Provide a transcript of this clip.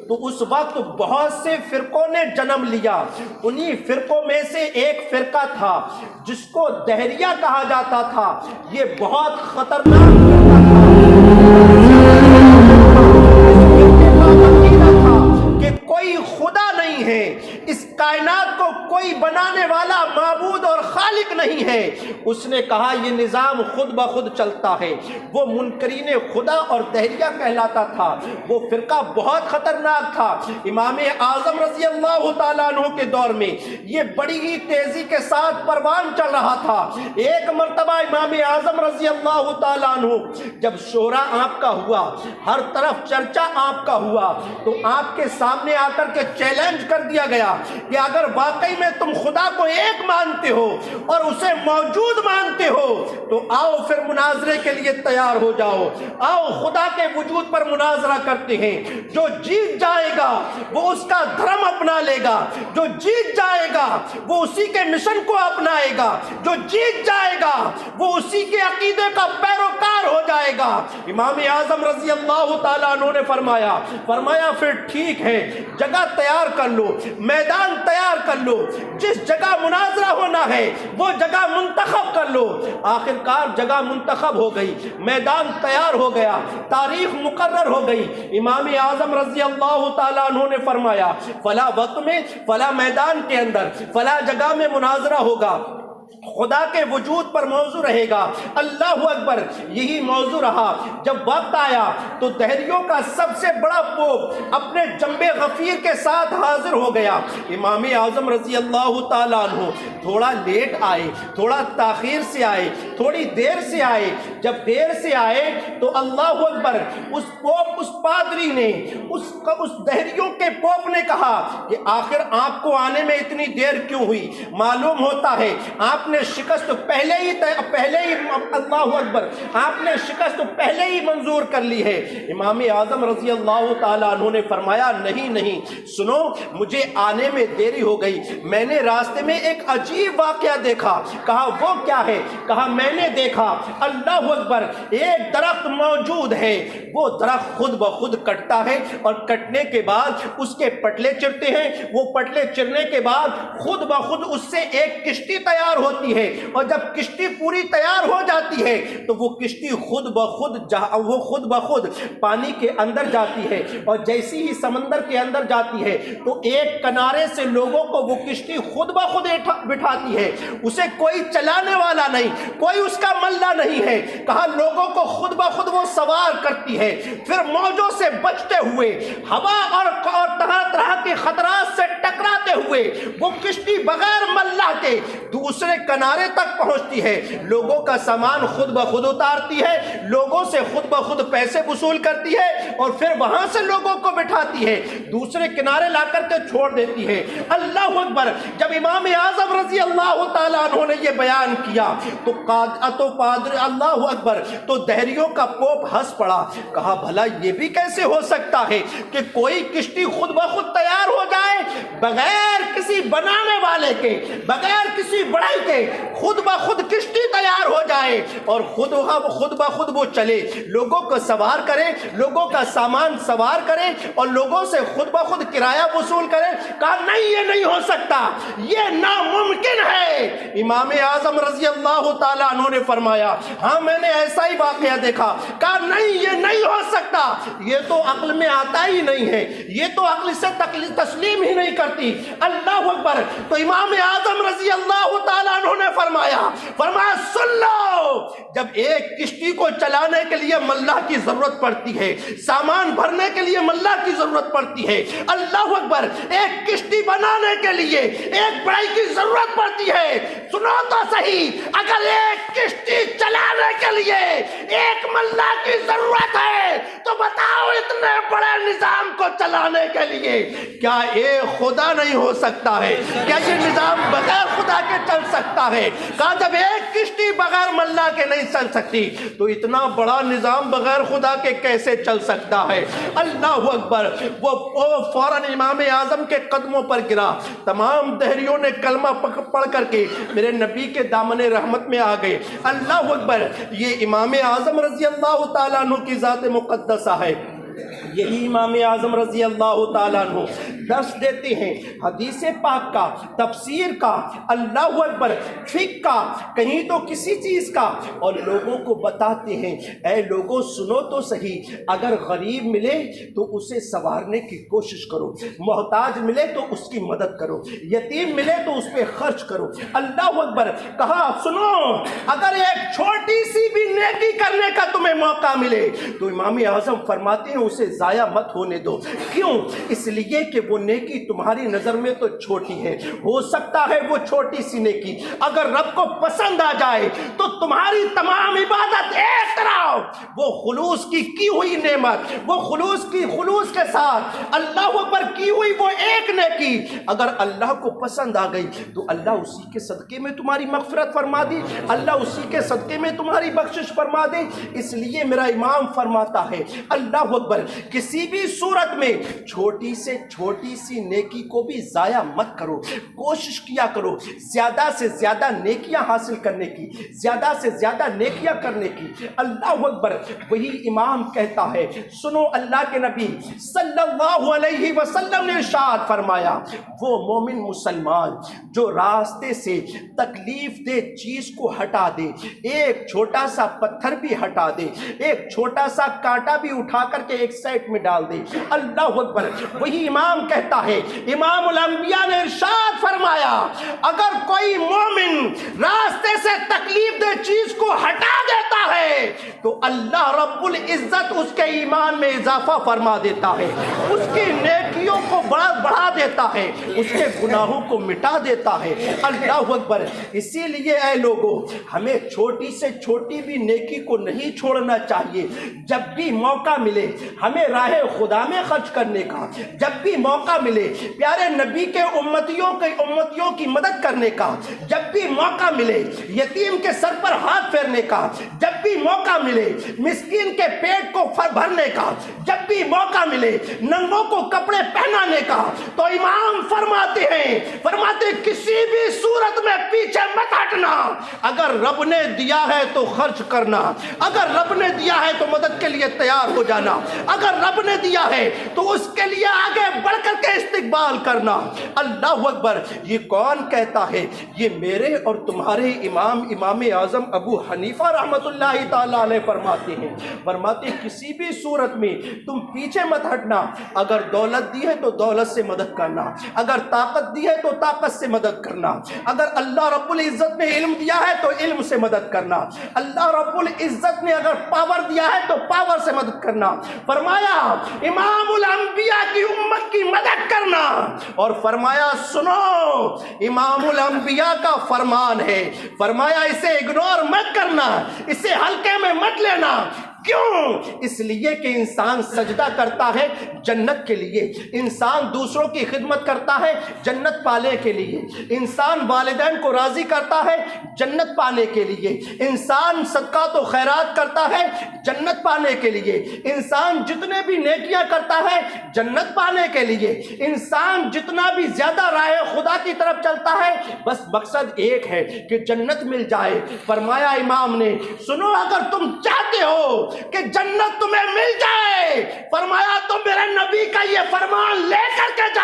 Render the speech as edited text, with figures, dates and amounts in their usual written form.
تو اس وقت بہت سے فرقوں نے جنم لیا۔ انہی فرقوں میں سے ایک فرقہ تھا جس کو دہریہ کہا جاتا تھا۔ یہ بہت خطرناک فرقہ تھا۔ کہ کوئی خدا نہیں ہے، اس کائنات کو کوئی بنانے والا معبود اور خالق نہیں ہے۔ اس نے کہا یہ نظام خود بخود چلتا ہے۔ وہ منکرین خدا اور دہریہ کہلاتا تھا۔ وہ فرقہ بہت خطرناک تھا۔ امام اعظم رضی اللہ تعالیٰ عنہ کے دور میں یہ بڑی ہی تیزی کے ساتھ پروان چل رہا تھا۔ ایک مرتبہ امام اعظم رضی اللہ تعالیٰ عنہ جب شورا آپ کا ہوا، ہر طرف چرچا آپ کا ہوا، تو آپ کے سامنے آ کر کے چیلنج کر دیا گیا کہ اگر واقعی میں تم خدا کو ایک مانتے ہو اور اسے موجود مانتے ہو تو آؤ پھر مناظرے کے لیے تیار ہو جاؤ، آؤ خدا کے وجود پر مناظرہ کرتے ہیں۔ جو جیت جائے گا وہ اس کا دھرم اپنا لے گا، جو جیت جائے گا وہ اسی کے مشن کو اپنائے گا، جو جیت جائے گا وہ اسی کے عقیدے کا پیروکار ہو جائے گا۔ امام اعظم رضی اللہ تعالیٰ عنہ نے فرمایا پھر ٹھیک ہے، جگہ تیار کر لو، میدان تیار کر لو، جس جگہ مناظرہ ہونا ہے وہ جگہ منتخب کر لو۔ آخرکار جگہ منتخب ہو گئی، میدان تیار ہو گیا، تاریخ مقرر ہو گئی۔ امام اعظم رضی اللہ تعالیٰ عنہ نے فرمایا فلاں وقت میں فلاں میدان کے اندر فلاں جگہ میں مناظرہ ہوگا، خدا کے وجود پر موضوع رہے گا۔ اللہ اکبر، یہی موضوع رہا۔ جب وقت آیا تو دہریوں کا سب سے بڑا پوپ اپنے جنبے غفیر کے ساتھ حاضر ہو گیا۔ امام اعظم رضی اللہ تعالیٰ عنہ تھوڑا لیٹ آئے، تھوڑا تاخیر سے آئے، تھوڑی دیر سے آئے۔ جب دیر سے آئے تو اللہ اکبر، اس پوپ، اس پادری نے، اس دہریوں کے پوپ نے کہا کہ آخر آپ کو آنے میں اتنی دیر کیوں ہوئی؟ معلوم ہوتا ہے آپ نے شکست پہلے ہی اللہ اکبر، آپ نے شکست پہلے ہی منظور کر لی ہے۔ امام اعظم رضی اللہ تعالیٰ عنہ نے فرمایا نہیں، سنو، مجھے آنے میں دیری ہو گئی، میں نے راستے میں ایک عجیب واقعہ دیکھا۔ کہا وہ کیا ہے؟ کہا میں نے دیکھا، اللہ اکبر، ایک درخت موجود ہے، وہ درخت خود بخود کٹتا ہے اور کٹنے کے بعد اس کے پٹلے چرتے ہیں، وہ پٹلے چرنے کے بعد خود بخود اس سے ایک کشتی تیار ہوتی ہے، اور جب کشتی پوری تیار ہو جاتی ہے تو وہ کشتی خود بخود پانی کے اندر جاتی ہے، اور جیسی ہی سمندر کے اندر جاتی ہے تو ایک کنارے سے لوگوں کو وہ کشتی خود بخود بٹھاتی ہے، اسے کوئی چلانے والا نہیں، کوئی اس کا ملا نہیں ہے۔ کہا لوگوں کو خود بخود وہ سوار کرتی ہے، پھر موجوں سے بچتے ہوئے، ہوا اور طرح طرح کے خطرات سے ٹکراتے ہوئے وہ کشتی بغیر ملا کے دوسرے کنارے تک پہنچتی ہے، لوگوں کا سامان خود بخود اتارتی ہے، لوگوں سے خود بخود پیسے وصول کرتی ہے، اور پھر وہاں سے لوگوں کو بٹھاتی ہے، دوسرے کنارے لا کر کے چھوڑ دیتی ہے۔ اللہ اکبر، جب امام اعظم رضی اللہ تعالیٰ عنہ نے یہ بیان کیا تو پادری، اللہ اکبر، تو دہریوں کا پوپ ہنس پڑا۔ کہا بھلا یہ بھی کیسے ہو سکتا ہے کہ کوئی کشتی خود بخود تیار ہو جائے بغیر کسی بنانے والے کے، بغیر کسی بڑائی کے، خود بخود کشتی تیار ہو جائے اور خود بخود وہ چلے، لوگوں کو سوار کرے، لوگوں کا سامان سوار کرے اور لوگوں سے خود بخود کرایہ وصول کرے۔ کہا نہیں، یہ نہیں ہو سکتا، یہ ناممکن ہے۔ امام اعظم رضی اللہ تعالیٰ عنہ نے فرمایا ہاں میں نے ایسا ہی واقعہ دیکھا۔ کہا نہیں، یہ نہیں ہو سکتا، یہ تو عقل میں آتا ہی نہیں ہے، یہ تو عقل سے تسلیم ہی نہیں کرتی۔ اللہ اکبر، تو امام اعظم رضی اللہ تعالیٰ عنہ نے فرمایا سن لو، جب ایک کشتی کو چلانے کے لیے ملا کی ضرورت پڑتی ہے، سامان بھرنے کے لیے ملا کی ضرورت پڑتی ہے، اللہ اکبر، ایک کشتی بنانے کے لیے ایک بڑائی کی ضرورت پڑتی ہے۔ سنو تو صحیح، اگر ایک کشتی چلانے کے لیے ایک ملا کی ضرورت ہے تو بتاؤ اتنے بڑے نظام کو چلانے کے لیے کیا ایک خدا نہیں ہو سکتا ہے؟ کیا یہ نظام بغیر خدا کے چل سکتا ہے؟ کہا جب ایک کشتی بغیر ملا کے نہیں چل سکتی تو اتنا بڑا نظام بغیر خدا کے کیسے چل سکتا ہے؟ اللہ اکبر، وہ فوراً امام اعظم کے قدموں پر گرا۔ تمام دہریوں نے کلمہ پڑھ کر کے میرے نبی کے دامن رحمت میں آ گئے۔ اللہ اکبر، یہ امام اعظم رضی اللہ تعالیٰ عنہ کی ذات مقدسہ ہے۔ یہی امام اعظم رضی اللہ تعالیٰ عنہ درس دیتے ہیں حدیث پاک کا، تفسیر کا، اللہ اکبر، فقہ کا، کہیں تو کسی چیز کا، اور لوگوں کو بتاتے ہیں اے لوگوں سنو تو صحیح، اگر غریب ملے تو اسے سنوارنے کی کوشش کرو، محتاج ملے تو اس کی مدد کرو، یتیم ملے تو اس پہ خرچ کرو۔ اللہ اکبر، کہا سنو اگر ایک چھوٹی سی بھی نیکی کرنے کا تمہیں موقع ملے تو امام اعظم فرماتے ہیں اسے ضائع مت ہونے دو۔ کیوں؟ اس لیے کہ وہ نیکی تمہاری نظر میں تو چھوٹی ہے، ہو سکتا ہے وہ چھوٹی سی نیکی اگر رب کو پسند آ جائے تو تمہاری تمام عبادت ایک طرح وہ خلوص کی ہوئی نعمت، وہ خلوص کے ساتھ اللہ پر کی ہوئی وہ ایک نیکی اگر اللہ کو پسند آ گئی تو اللہ اسی کے صدقے میں تمہاری مغفرت فرما دی، اللہ اسی کے صدقے میں تمہاری بخشش فرما دے۔ اس لیے میرا امام فرماتا ہے اللہ اکبر، کسی بھی صورت میں چھوٹی سے چھوٹی سی نیکی کو بھی ضائع مت کرو، کوشش کیا کرو زیادہ سے زیادہ نیکیاں حاصل کرنے کی، زیادہ سے زیادہ نیکیاں کرنے کی۔ اللہ اکبر، وہی امام کہتا ہے سنو اللہ کے نبی صلی اللہ علیہ وسلم نے ارشاد فرمایا وہ مومن مسلمان جو راستے سے تکلیف دہ چیز کو ہٹا دے، ایک چھوٹا سا پتھر بھی ہٹا دے، ایک چھوٹا سا کانٹا بھی اٹھا کر کے ایک سائڈ میں ڈال دے، اللہ اکبر، وہی امام کہتا ہے امام الانبیاء نے ارشاد فرمایا اگر کوئی مومن راستے سے تکلیف دہ چیز کو ہٹا دیتا ہے تو اللہ رب العزت اس کے ایمان میں اضافہ فرما دیتا ہے، اس کی نیکیوں کو بڑھا دیتا ہے، اس کے گناہوں کو مٹا دیتا ہے۔ اللہ اکبر، اسی لیے اے لوگوں ہمیں چھوٹی سے چھوٹی بھی نیکی کو نہیں چھوڑنا چاہیے۔ جب بھی موقع ملے ہمیں راہ خدا میں خرچ کرنے کا، جب بھی موقع ملے پیارے نبی کے امتیوں کی مدد کرنے کا، جب بھی موقع ملے یتیم کے سر پر ہاتھ پھیرنے کا، جب بھی موقع ملے مسکین کے پیٹ کو بھرنے کا، جب بھی موقع ملے ننگوں کو کپڑے پہنانے کا، تو امام فرماتے کسی بھی صورت میں پیچھے مت ہٹنا۔ اگر رب نے دیا ہے تو خرچ کرنا، اگر رب نے دیا ہے تو مدد کے لیے تیار ہو جانا، اگر رب نے دیا ہے تو اس کے لیے آگے بڑھ کر کے استقبال کرنا۔ اللہ اکبر، یہ کون کہتا ہے؟ یہ میرے اور تمہارے امام اعظم ابو حنیفہ رحمۃ اللہ تعالی علیہ فرماتے کسی بھی صورت میں تم پیچھے مت ہٹنا۔ اگر دولت دی ہے تو دولت سے مدد کرنا، اگر طاقت دی ہے تو طاقت سے مدد کرنا، اگر اللہ رب العزت نے علم دیا ہے تو علم سے مدد کرنا، اللہ رب العزت نے اگر پاور دیا ہے تو پاور سے مدد کرنا۔ فرمایا امام الانبیاء کی امت کی مدد کرنا، اور فرمایا سنو امام الانبیاء کا فرمان ہے، فرمایا اسے اگنور مت کرنا، اسے ہلکے میں مت لینا۔ کیوں؟ اس لیے کہ انسان سجدہ کرتا ہے جنت کے لیے، انسان دوسروں کی خدمت کرتا ہے جنت پانے کے لیے، انسان والدین کو راضی کرتا ہے جنت پانے کے لیے، انسان صدقات و خیرات کرتا ہے جنت پانے کے لیے، انسان جتنے بھی نیکیاں کرتا ہے جنت پانے کے لیے، انسان جتنا بھی زیادہ راہ خدا کی طرف چلتا ہے بس مقصد ایک ہے کہ جنت مل جائے۔ فرمایا امام نے سنو اگر تم چاہتے ہو کہ جنت تمہیں مل جائے، فرمایا تو میرے نبی کا یہ فرمان لے کر کے جاؤ۔